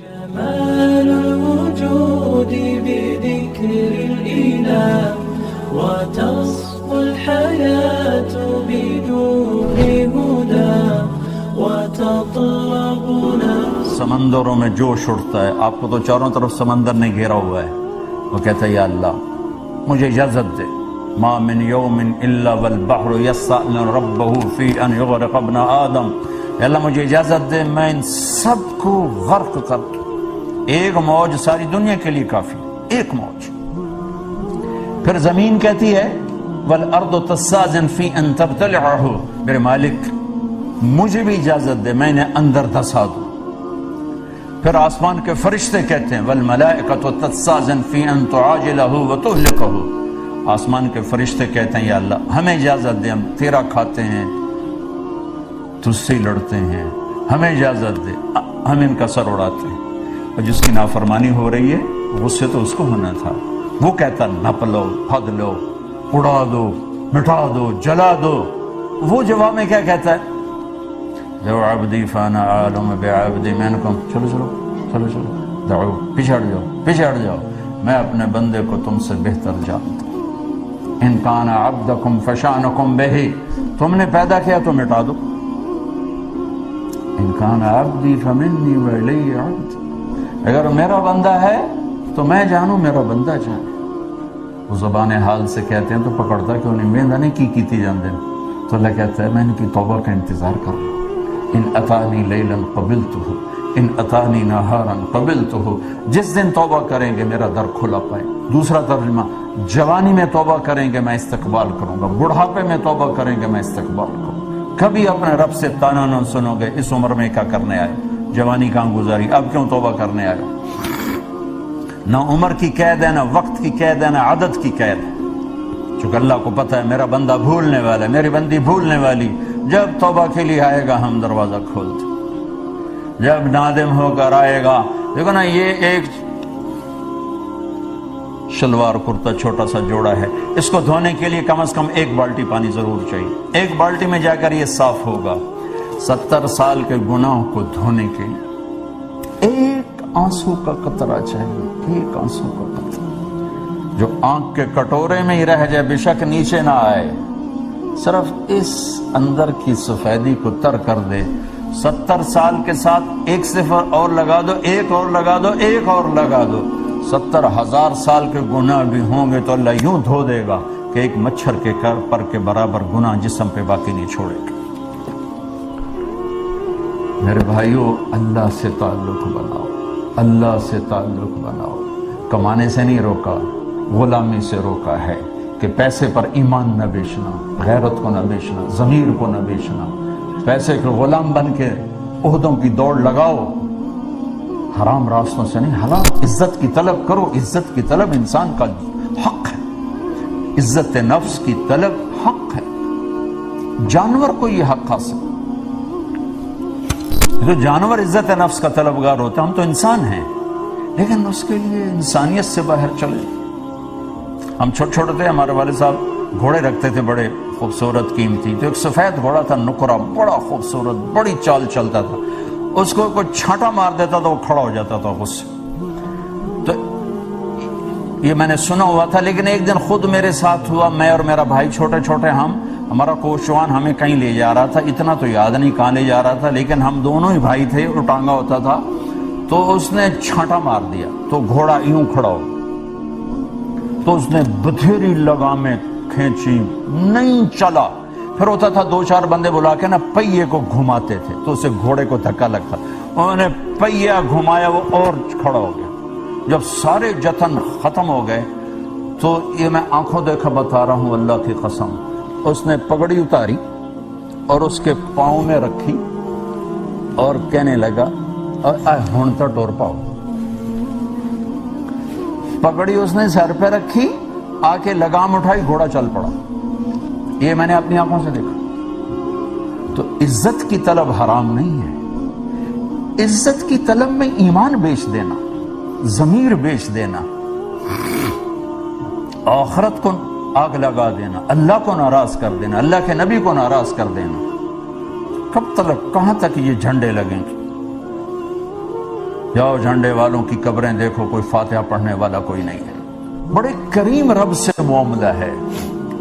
جمال الوجود بذكر الإله وتصفو الحياة بدون هدى وتطلب نفس. سمندروں میں جوش اٹھتا ہے، آپ کو تو چاروں طرف سمندر نے گھیرا ہوا ہے، وہ کہتا ہے یا اللہ مجھے اجازت دے، ما من یوم الا والبحر یسأل ربہ فی ان یغرق ابن آدم، یا اللہ مجھے اجازت دے میں ان سب کو غرق کر دوں، ایک موج ساری دنیا کے لیے کافی، ایک موج. پھر زمین کہتی ہے والارض تستاذن فی ان تبتلعہ، میرے مالک مجھے بھی اجازت دے میں انہیں اندر دھسا دوں. پھر آسمان کے فرشتے کہتے ہیں والملائکۃ تستاذن فی ان تعاجلہ وتہلکہ، آسمان کے فرشتے کہتے ہیں یا اللہ ہمیں اجازت دے، ہم تیرا کھاتے ہیں تجھ سے لڑتے ہیں، ہمیں اجازت دے ہم ان کا سر اڑاتے ہیں. اور جس کی نافرمانی ہو رہی ہے غصے تو اس کو ہونا تھا، وہ کہتا نپ لو پھد لو اڑا دو مٹا دو جلا دو. وہ جواب میں کیا کہتا ہے جو عبدی فانا عالم بعبدی منکم، چلو چلو چلو چلو دعو پیچھے ہٹ جاؤ پیچھے ہٹ جاؤ، میں اپنے بندے کو تم سے بہتر جانتا ہوں. ان کان عبدکم فشانکم بہ، تم نے پیدا کیا تو مٹا دو. ان کان عبدی فمنی والی عبد، اگر میرا بندہ ہے تو میں جانوں میرا بندہ جانے. وہ زبان حال سے کہتے ہیں تو پکڑتا کیوں نہیں، میں نے کی کیتی جان دیں. تو اللہ کہتا ہے میں ان کی توبہ کا انتظار کر رہا ہوں. ان اتانی لیلا قبلتہ ان اتانی نہارا قبلتہ، جس دن توبہ کریں گے میرا در کھلا پائے. دوسرا ترجمہ جوانی میں توبہ کریں گے میں استقبال کروں گا، بڑھاپے میں توبہ کریں گے میں استقبال کروں گا. کبھی اپنے رب سے تانا نہ سنو گے اس عمر میں کیا کرنے آئے، جوانی کہاں گزاری، اب کیوں توبہ کرنے آئے. نہ عمر کی قید ہے، نہ وقت کی قید ہے، نہ عدد کی قید ہے. چونکہ اللہ کو پتہ ہے میرا بندہ بھولنے والا ہے، میری بندی بھولنے والی. جب توبہ کے لیے آئے گا ہم دروازہ کھولتے، جب نادم ہو کر آئے گا. دیکھو نا یہ ایک شلوار کرتا چھوٹا سا جوڑا ہے، اس کو دھونے کے لیے کم از کم ایک بالٹی پانی ضرور چاہیے. ایک بالٹی میں جا کر یہ صاف ہوگا. 70 سال کے گناہ کو دھونے کے لیے ایک آنسو کا قطرہ چاہیے، ایک آنسو کا قطرہ جو آنکھ کے کٹورے میں ہی رہ جائے، بے شک نیچے نہ آئے، صرف اس اندر کی سفیدی کو تر کر دے. 70 سال کے ساتھ ایک صفر اور لگا دو، ایک اور لگا دو، ایک اور لگا دو، 70,000 سال کے گناہ بھی ہوں گے تو اللہ یوں دھو دے گا کہ ایک مچھر کے پر کے برابر گناہ جسم پہ باقی نہیں چھوڑے گا. میرے بھائیو اللہ سے تعلق بناؤ، اللہ سے تعلق بناؤ. کمانے سے نہیں روکا، غلامی سے روکا ہے کہ پیسے پر ایمان نہ بیچنا، غیرت کو نہ بیچنا، ضمیر کو نہ بیچنا. پیسے کے غلام بن کے عہدوں کی دوڑ لگاؤ، حرام راستوں سے نہیں، حلال عزت کی طلب کرو. عزت کی طلب انسان کا حق ہے، عزت نفس کی طلب حق ہے. جانور کو یہ حق حاصل، جو جانور عزت نفس کا طلبگار ہوتا ہے، ہم تو انسان ہیں لیکن اس کے لیے انسانیت سے باہر چلے. ہم چھوٹے چھوٹے تھے، ہمارے والد صاحب گھوڑے رکھتے تھے بڑے خوبصورت قیمتی. تو ایک سفید گھوڑا تھا نکرا، بڑا خوبصورت، بڑی چال چلتا تھا. اس کو کوئی چھانٹا مار دیتا تھا وہ کھڑا ہو جاتا تھا غصے. تو یہ میں نے سنا ہوا تھا، لیکن ایک دن خود میرے ساتھ ہوا. میں اور میرا بھائی چھوٹے چھوٹے، ہمارا کوچوان ہمیں کہیں لے جا رہا تھا، اتنا تو یاد نہیں کہاں لے جا رہا تھا، لیکن ہم دونوں ہی بھائی تھے اور ٹانگا ہوتا تھا. تو اس نے چھانٹا مار دیا تو گھوڑا یوں کھڑا ہو، تو اس نے بتھیری لگامیں کھینچی، نہیں چلا. پھر ہوتا تھا 2-4 بندے بلا کے نا پہیے کو گھماتے تھے تو اسے گھوڑے کو دھکا لگتا، انہوں نے پہیا گھمایا وہ اور کھڑا ہو گیا. جب سارے جتن ختم ہو گئے تو یہ میں آنکھوں دیکھا بتا رہا ہوں اللہ کی قسم، اس نے پگڑی اتاری اور اس کے پاؤں میں رکھی اور کہنے لگا ہونتا ٹور پاؤ. پگڑی اس نے سر پہ رکھی، آ کے لگام اٹھائی، گھوڑا چل پڑا. یہ میں نے اپنی آنکھوں سے دیکھا. تو عزت کی طلب حرام نہیں ہے. عزت کی طلب میں ایمان بیچ دینا، ضمیر بیچ دینا، آخرت کو آگ لگا دینا، اللہ کو ناراض کر دینا، اللہ کے نبی کو ناراض کر دینا، کب تک، کہاں تک یہ جھنڈے لگیں گے؟ جاؤ جھنڈے والوں کی قبریں دیکھو، کوئی فاتحہ پڑھنے والا کوئی نہیں ہے۔ بڑے کریم رب سے معاملہ ہے،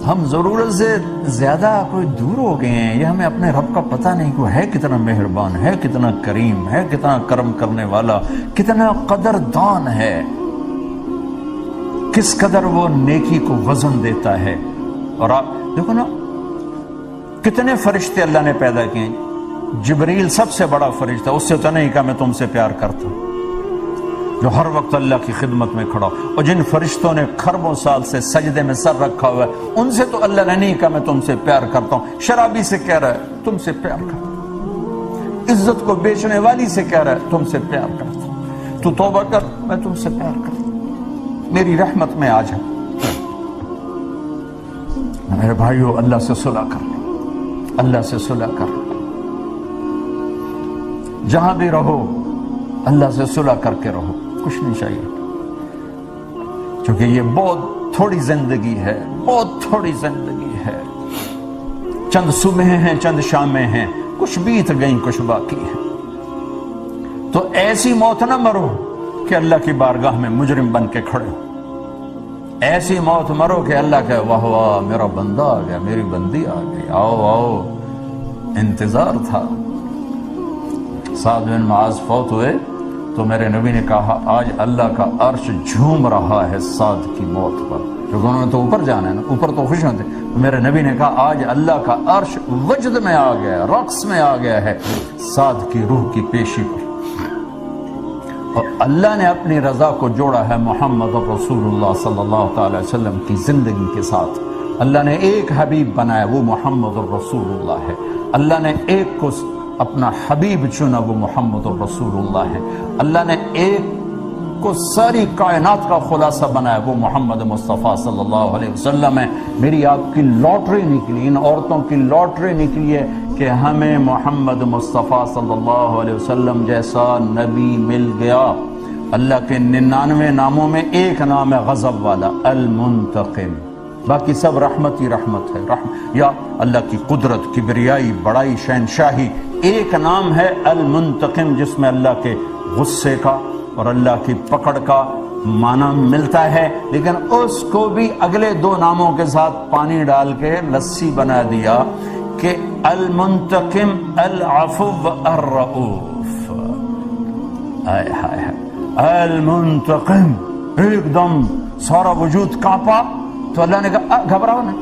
ہم ضرورت سے زیادہ کوئی دور ہو گئے ہیں، یہ ہمیں اپنے رب کا پتہ نہیں کہ ہے کتنا مہربان ہے، کتنا کریم ہے، کتنا کرم کرنے والا، کتنا قدردان ہے، کس قدر وہ نیکی کو وزن دیتا ہے۔ اور آپ دیکھو نا کتنے فرشتے اللہ نے پیدا کیے، جبریل سب سے بڑا فرشتہ، اس سے تو نہیں کہا میں تم سے پیار کرتا ہوں، جو ہر وقت اللہ کی خدمت میں کھڑا، اور جن فرشتوں نے خربوں سال سے سجدے میں سر رکھا ہوا ہے، ان سے تو اللہ نے نہیں کہا میں تم سے پیار کرتا ہوں، شرابی سے کہہ رہا ہے تم سے پیار کرتا ہوں، عزت کو بیچنے والی سے کہہ رہا ہے تم سے پیار کرتا ہوں، تو توبہ کر میں تم سے پیار کرتا ہوں، میری رحمت میں آ جا۔ میرے بھائیو اللہ سے صلح کر لو، اللہ سے صلح کر لو، جہاں بھی رہو اللہ سے صلح کر کے رہو، کچھ نہیں چاہیے، کیونکہ یہ بہت تھوڑی زندگی ہے، بہت تھوڑی زندگی ہے، چند صبحیں ہیں، چند شامیں ہیں، کچھ بیت گئیں کچھ باقی ہیں، تو ایسی موت نہ مرو کہ اللہ کی بارگاہ میں مجرم بن کے کھڑے ہو، ایسی موت مرو کہ اللہ کہے واہ واہ میرا بندہ آ گیا، میری بندی آ گئی، آؤ آؤ، انتظار تھا۔ سعد بن معاذ فوت ہوئے تو میرے نبی نے کہا آج اللہ کا عرش جھوم رہا ہے سعد کی موت پر، کیونکہ انہوں نے تو اوپر جانا ہے نا، اوپر تو خوش ہوتے، تو میرے نبی نے کہا آج اللہ کا عرش وجد میں آ گیا، رقص میں آ گیا ہے سعد کی روح کی پیشی پر، اور اللہ نے اپنی رضا کو جوڑا ہے محمد رسول اللہ صلی اللہ تعالی وسلم کی زندگی کے ساتھ۔ اللہ نے ایک حبیب بنایا، وہ محمد رسول اللہ ہے، اللہ نے ایک کو اپنا حبیب چنا، وہ محمد رسول اللہ ہے، اللہ نے ایک کو ساری کائنات کا خلاصہ بنایا، وہ محمد مصطفیٰ صلی اللہ علیہ وسلم ہے۔ میری آپ کی لاٹری نکلی، ان عورتوں کی لاٹری نکلی ہے کہ ہمیں محمد مصطفیٰ صلی اللہ علیہ وسلم جیسا نبی مل گیا۔ اللہ کے 99 ناموں میں ایک نام ہے غضب والا، المنتقم، باقی سب رحمت ہی رحمت ہے، یا اللہ کی قدرت، کبریائی، بڑائی، شہنشاہی، ایک نام ہے المنتقم جس میں اللہ کے غصے کا اور اللہ کی پکڑ کا معنی ملتا ہے، لیکن اس کو بھی اگلے 2 ناموں کے ساتھ پانی ڈال کے لسی بنا دیا کہ المنتقم العفو الرؤوف، ہائے ہائے ہائے، المنتقم، ایک دم سارا وجود کانپا، تو اللہ نے کہا گھبراؤ نہیں،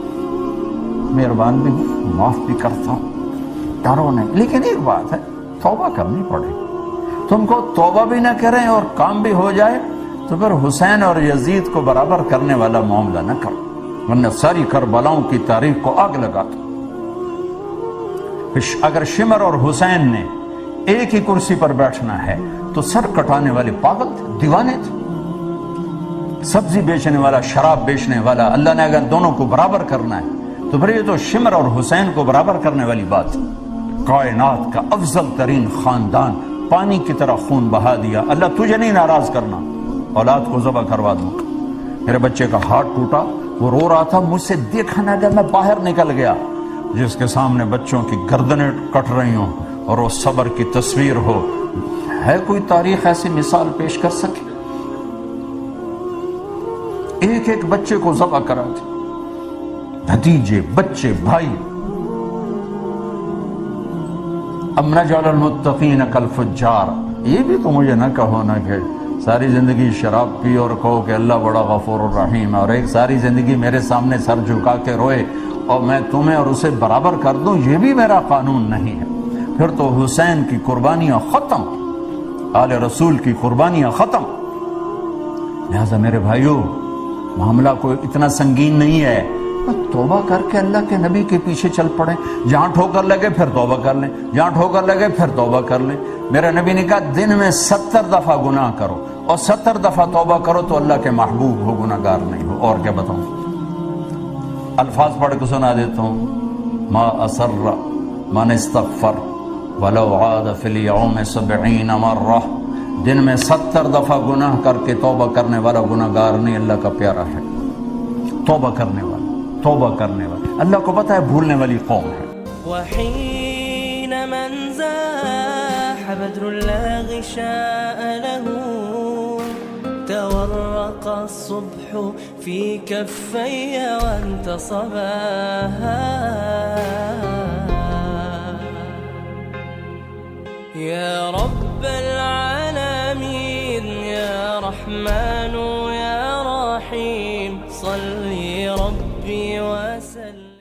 مہربان بھی ہوں، معاف بھی کرتا ہوں، ڈرو نہیں، لیکن ایک بات ہے توبہ کرنی پڑے، تم کو توبہ بھی نہ کریں اور کام بھی ہو جائے تو پھر حسین اور یزید کو برابر کرنے والا معاملہ نہ کرو، ورنہ ساری کربلاؤں کی تاریخ کو آگ لگا دو۔ اگر شمر اور حسین نے ایک ہی کرسی پر بیٹھنا ہے تو سر کٹانے والے پاگل تھے، دیوانے تھے، سبزی بیچنے والا، شراب بیچنے والا، اللہ نے اگر دونوں کو برابر کرنا ہے تو پھر یہ تو شمر اور حسین کو برابر کرنے والی بات ہے۔ کائنات کا افضل ترین خاندان پانی کی طرح خون بہا دیا، اللہ تجھے نہیں ناراض کرنا، اولاد کو ذبح کروا دوں گا۔ میرے بچے کا ہاتھ ٹوٹا، وہ رو رہا تھا، مجھ سے دیکھا نہ گیا، میں باہر نکل گیا، جس کے سامنے بچوں کی گردنیں کٹ رہی ہوں اور وہ صبر کی تصویر ہو، ہے کوئی تاریخ ایسی مثال پیش کر سکے؟ ایک ایک بچے کو ذبح کرا دیا، بھتیجے، بچے، بھائی۔ ام نجعل المتقین کالفجار، یہ بھی تو مجھے نہ کہو نا کہ ساری زندگی شراب پی اور کہو کہ اللہ بڑا غفور الرحیم، اور ایک ساری زندگی میرے سامنے سر جھکا کے روئے اور میں تمہیں اور اسے برابر کر دوں، یہ بھی میرا قانون نہیں ہے۔ پھر تو حسین کی قربانیاں ختم، آل رسول کی قربانیاں ختم۔ لہذا میرے بھائیو، معاملہ کوئی اتنا سنگین نہیں ہے، توبہ کر کے اللہ کے نبی کے پیچھے چل پڑیں، جہاں ٹھوکر لگے پھر توبہ کر لیں، جہاں ٹھوکر لگے پھر توبہ کر لیں۔ میرے نبی نے کہا دن میں 70 دفعہ گناہ کرو اور 70 دفعہ توبہ کرو تو اللہ کے محبوب ہو، گناہ گار نہیں ہو۔ اور کیا بتاؤں، الفاظ پڑھ کے سنا دیتا ہوں، ما اسر من استغفر ولو عاد فی اليوم 70 مرہ، دن میں 70 دفعہ گناہ کر کے توبہ کرنے والا گناہ گار نہیں، اللہ کا پیارا ہے۔ توبہ کرنے والا، توبہ کرنے والا، اللہ کو پتہ ہے بھولنے والی قوم ہے۔ وحين من زاح لاح بدر لا غشاء له، تورق الصبح في كفي وانتصباها. يا رب العالمين يا رحمن يا رحيم، صلي ربي